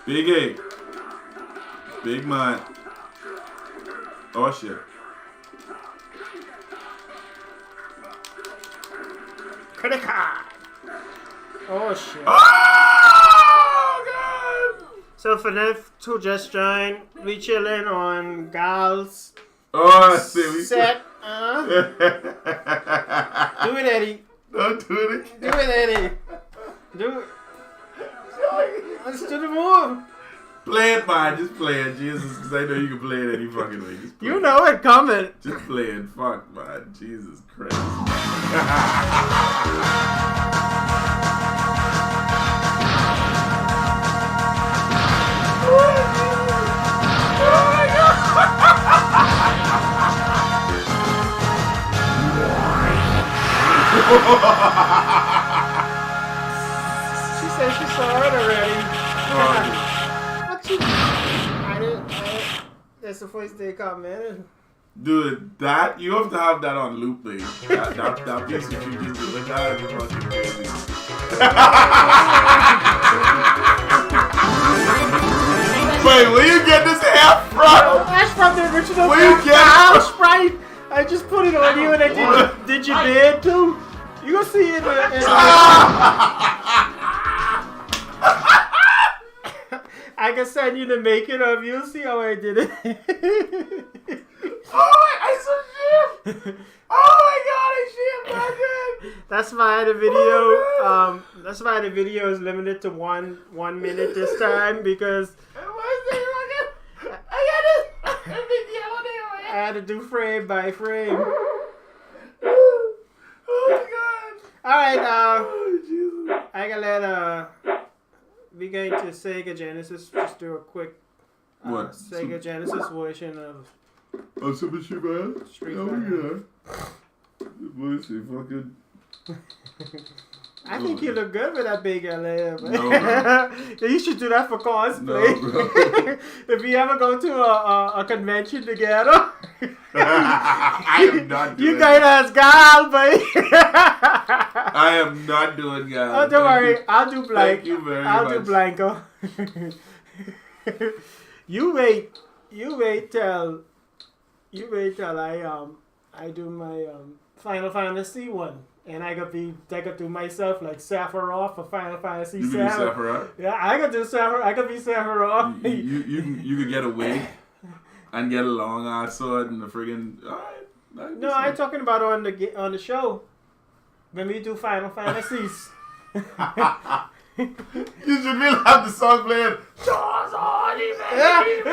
Big A. Big man. Oh shit. Credit card. Oh shit. Oh god. So for them who just joined, we chilling on Gal's Oh, I see. We set. Do it, Eddie. Don't do it Do again. it, Eddie. Do it. Let's do the move. Play it, man. Just play it, Jesus, because I know you can play it any fucking way. Just play You know it coming. Just play it. Fuck, man. Jesus Christ. She said she saw it already. What you? I didn't. That's the first day commented. Dude, that you have to have that on loop, please. That piece that you just did, that is fucking crazy. Wait, where you get this hair from? That's from the original Where you get house, Sprite. I just put it on you and I did your bed too. You gonna see it. I can send you the making of. You'll see how I did it. Oh, I so shit. Oh my god, I shit, man. That's why the video. That's why the video is limited to one minute this time because I had to do frame by frame. Oh my god. All right. Oh Jesus. I gotta let we going to Sega Genesis. Just do a quick What? Sega Genesis version of Oh, Super Street Fighter? Street Oh Fighter. yeah. Boy, she fucking. I think you look good with that big LA. No, bro. You should do that for cosplay. No, bro. If we ever go to a convention together, I am not doing you guys as gal, baby. I am not doing that. Oh, don't worry. I'll do blank. Thank you very I'll much. do Blanco. You wait till I do my Final Fantasy one. And I could do myself like Sephiroth for Final Fantasy You 7. can do Sephiroth? Yeah, I could do Sephiroth. I could be Sephiroth. You could get a wig and get a long ass sword and a friggin'. Alright. No, I'm talking about on the show when we do Final Fantasies. You should really have the song playing. Yeah, you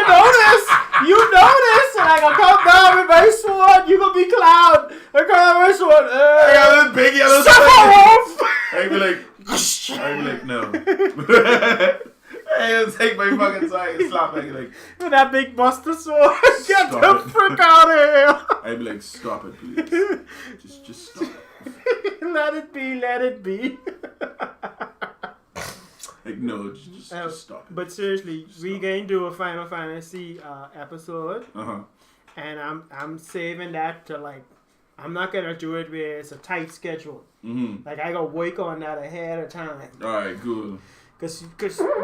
know this. You know this. And I gonna come down with my sword. You gonna be Cloud. I come with my sword. I got this big yellow Sephiroth. I'd be like, no. Hey, let's take my fucking sword and slap like with that big buster sword. Get Stop the it. frick out of here. I'd be like, stop it, please. Just stop it. Let it be. Let it be. Like, no, just stop it. But seriously, we going to do a Final Fantasy episode, and I'm saving that to like. I'm not gonna do it where it's a tight schedule. Mm-hmm. Like I gotta work on that ahead of time. All right, cool. Cause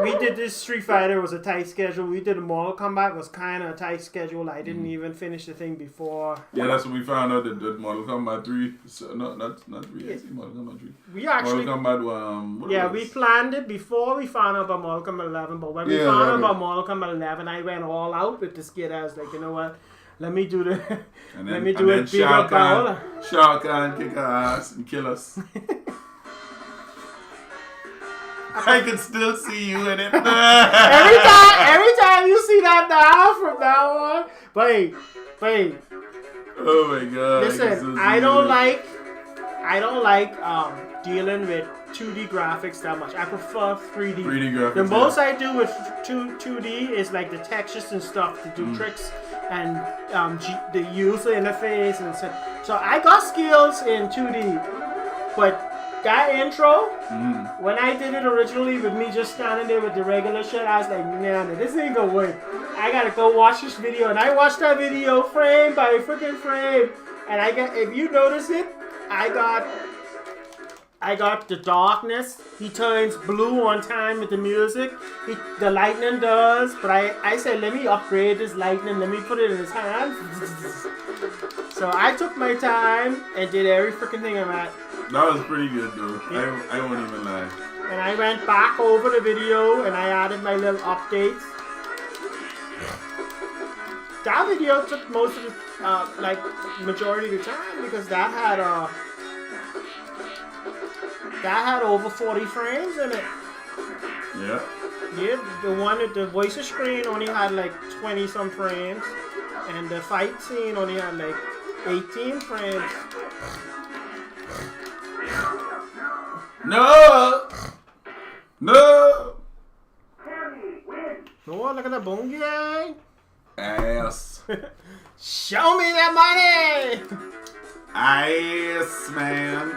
we did this Street Fighter was a tight schedule. We did a Mortal Kombat was kind of a tight schedule. I didn't even finish the thing before. Yeah, that's when we found out that Mortal Kombat 3. So, not 3. Yeah. I see Mortal Kombat 3. We actually Mortal Kombat yeah, we planned it before we found out about Mortal Kombat 11. But when we found out about Mortal Kombat 11, I went all out with the skit. I was like, you know what? Let me do the. Let me do it. Shao Kahn kick our ass and kill us. I can still see you in it. every time you see that now from now on, wait. Oh my god! Listen, I don't like dealing with 2D graphics that much. I prefer 3D. 3D graphics. The most I do with 2D is like the textures and stuff to do tricks and the user interface and stuff. So I got skills in 2D, but that intro, when I did it originally with me just standing there with the regular shit, I was like, man, this ain't gonna work. I gotta go watch this video. And I watched that video frame by freaking frame. And if you notice it, I got the darkness. He turns blue on time with the music. The lightning does. But I said, let me upgrade this lightning. Let me put it in his hand. So I took my time and did every freaking thing I'm at. That was pretty good, though. I won't even lie. And I went back over the video and I added my little updates. That video took most of the, majority of the time because that had over 40 frames in it. Yeah. Yeah, the one at the voice screen only had like 20 some frames, and the fight scene only had like 18 frames. No! No! Oh, look at the bongi. Ass. Show me that money! Ass, man.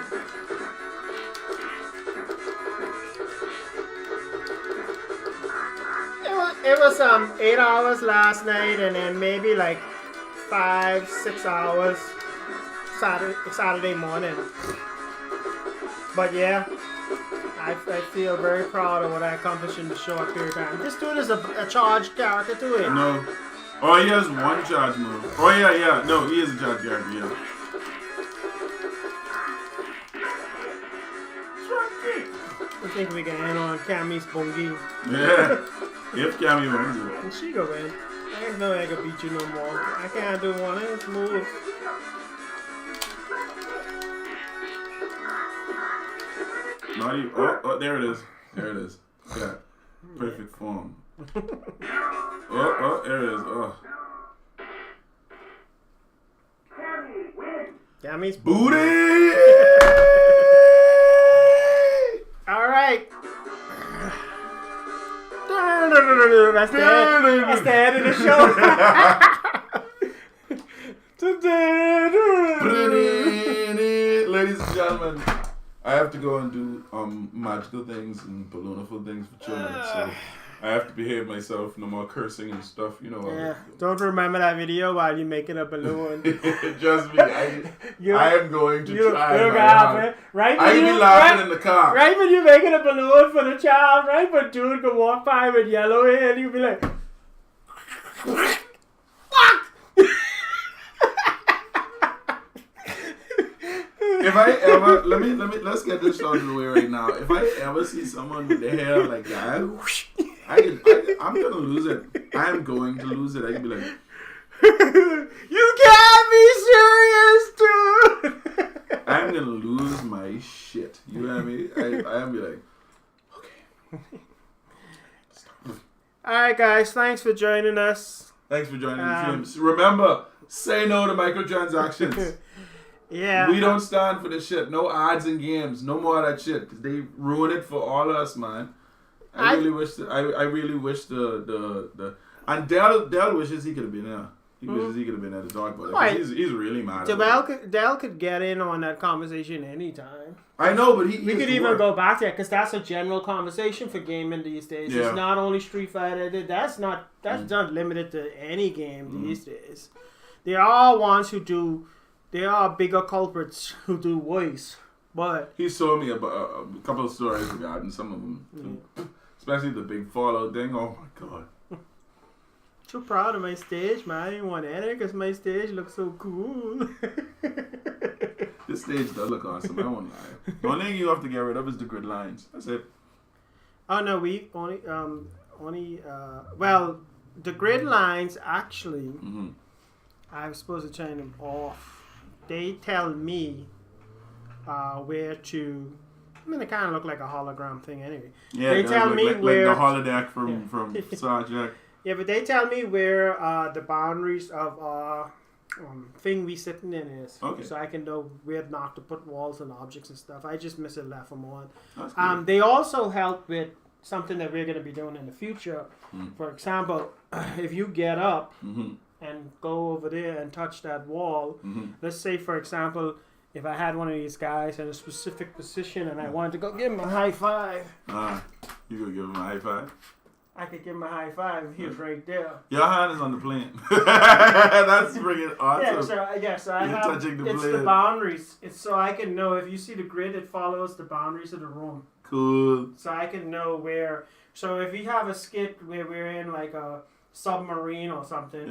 It was 8 hours last night, and then maybe like 5-6 hours Saturday morning. But yeah, I feel very proud of what I accomplished in the short period of time. This dude is a charged character to it. No. Oh, he has one charge move. Oh, yeah. No, he is a charge character, yeah. I think we can end on Cammy's bongi. Yeah. If Cammy wins it. And she go win. There's no way I can beat you no more. I can't do one of his moves. Not even, oh, there it is. There it is. Yeah. Perfect form. Oh, there it is. Oh. Cammy's Booty! Alright. That's the end of the show. Ladies and gentlemen, I have to go and do magical things and ballooniful things for children, so I have to behave myself. No more cursing and stuff, you know. Yeah. Don't remember that video while you're making a balloon. Just me. I am going to try. Right I can be laughing in the car. Right when you're making a balloon for the child, right when dude can walk by with yellow hair, and you'll be like, if I ever let's get this out of the way right now. If I ever see someone with their hair like that, I'm gonna lose it. I'm going to lose it. I can be like, you can't be serious, dude. I'm gonna lose my shit. You know what I mean? I'm be like, okay. Alright guys, thanks for joining us. Thanks for joining the stream. Remember, say no to microtransactions. Yeah. We don't stand for this shit. No odds in games. No more of that shit. Cause they ruin it for all of us, man. I really wish the and Dell wishes he could have been there. He wishes he could have been at the talk about it. Right. He's really mad. Dell could get in on that conversation anytime. I know, but we could even go back there because that's a general conversation for gaming these days. Yeah. It's not only Street Fighter. That's not limited to any game these days. There are ones who do. There are bigger culprits who do voice, but he told me about a couple of stories regarding some of them, especially the big Fallout thing. Oh my god! Too proud of my stage, man. I didn't want to edit because my stage looks so cool. This stage does look awesome. I won't lie. The only thing you have to get rid of is the grid lines. That's it. Oh no, we only well, the grid lines actually. I was supposed to turn them off. They tell me where to. I mean, they kind of look like a hologram thing anyway. Yeah, they tell me where like the holodeck from Star Trek. Yeah, but they tell me where the boundaries of thing we sitting in is. Okay. So I can know where not to put walls and objects and stuff. I just miss it left them on. That's cool. They also help with something that we're going to be doing in the future. For example, if you get up and go over there and touch that wall, let's say, for example, if I had one of these guys in a specific position and I wanted to go give him a high five. You could give him a high five? I could give him a high five if he was right there. Your hand is on the plane. That's freaking awesome. So I have touching the it's plane. the boundaries. It's so I can know if you see the grid, it follows the boundaries of the room. Cool. So I can know where. So if we have a skit where we're in like a submarine or something,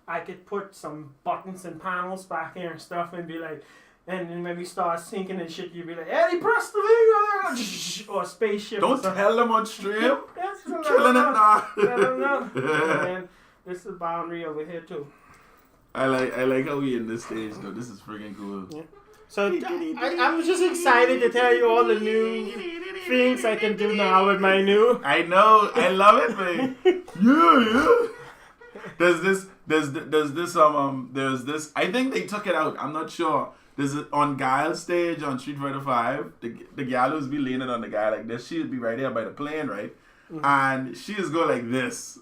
I could put some buttons and panels back here and stuff and be like, and then when we start sinking and shit, you'd be like, Eddie, press the finger! Or spaceship. Don't tell them on stream. Yes, Killing it now. Let them know. And this is the boundary over here too. I like how we in this stage though. This is freaking cool. Yeah. So I'm just excited to tell you all the new things I can do now with my new. I know. I love it, man. Yeah. There's this. I think they took it out. I'm not sure. There's on Guile's stage on Street Fighter 5. The gal who's be leaning on the guy like this. She would be right here by the plane, right? Mm-hmm. And she is go like this.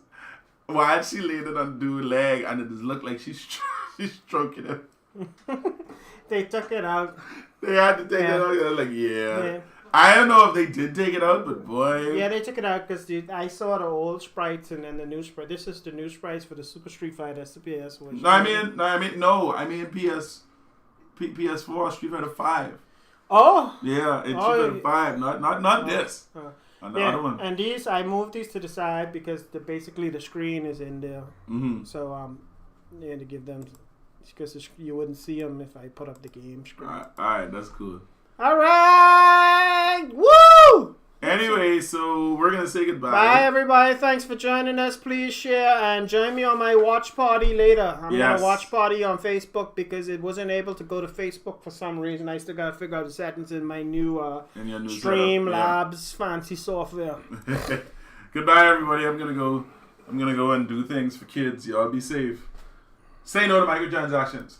While she leaning on the dude's leg, and it just look like she's stroking him. They took it out. They had to take it out. They're like, yeah. I don't know if they did take it out, but boy. Yeah, they took it out because I saw the old sprites and then the new sprite. This is the new sprites for the Super Street Fighter SPS. I mean PS4 Street Fighter 5. Oh. Yeah, it's Street Fighter 5, not this. And the other one. And these, I moved these to the side because basically the screen is in there. Mm-hmm. So yeah, to give them, because you wouldn't see them if I put up the game screen. All right, that's cool. All right, woo! Anyway, so we're gonna say goodbye. Bye, everybody. Thanks for joining us. Please share and join me on my watch party later. I'm gonna watch party on Facebook because it wasn't able to go to Facebook for some reason. I still gotta figure out the settings in my new Streamlabs fancy software. Goodbye, everybody. I'm gonna go and do things for kids. Y'all be safe. Say no to microtransactions.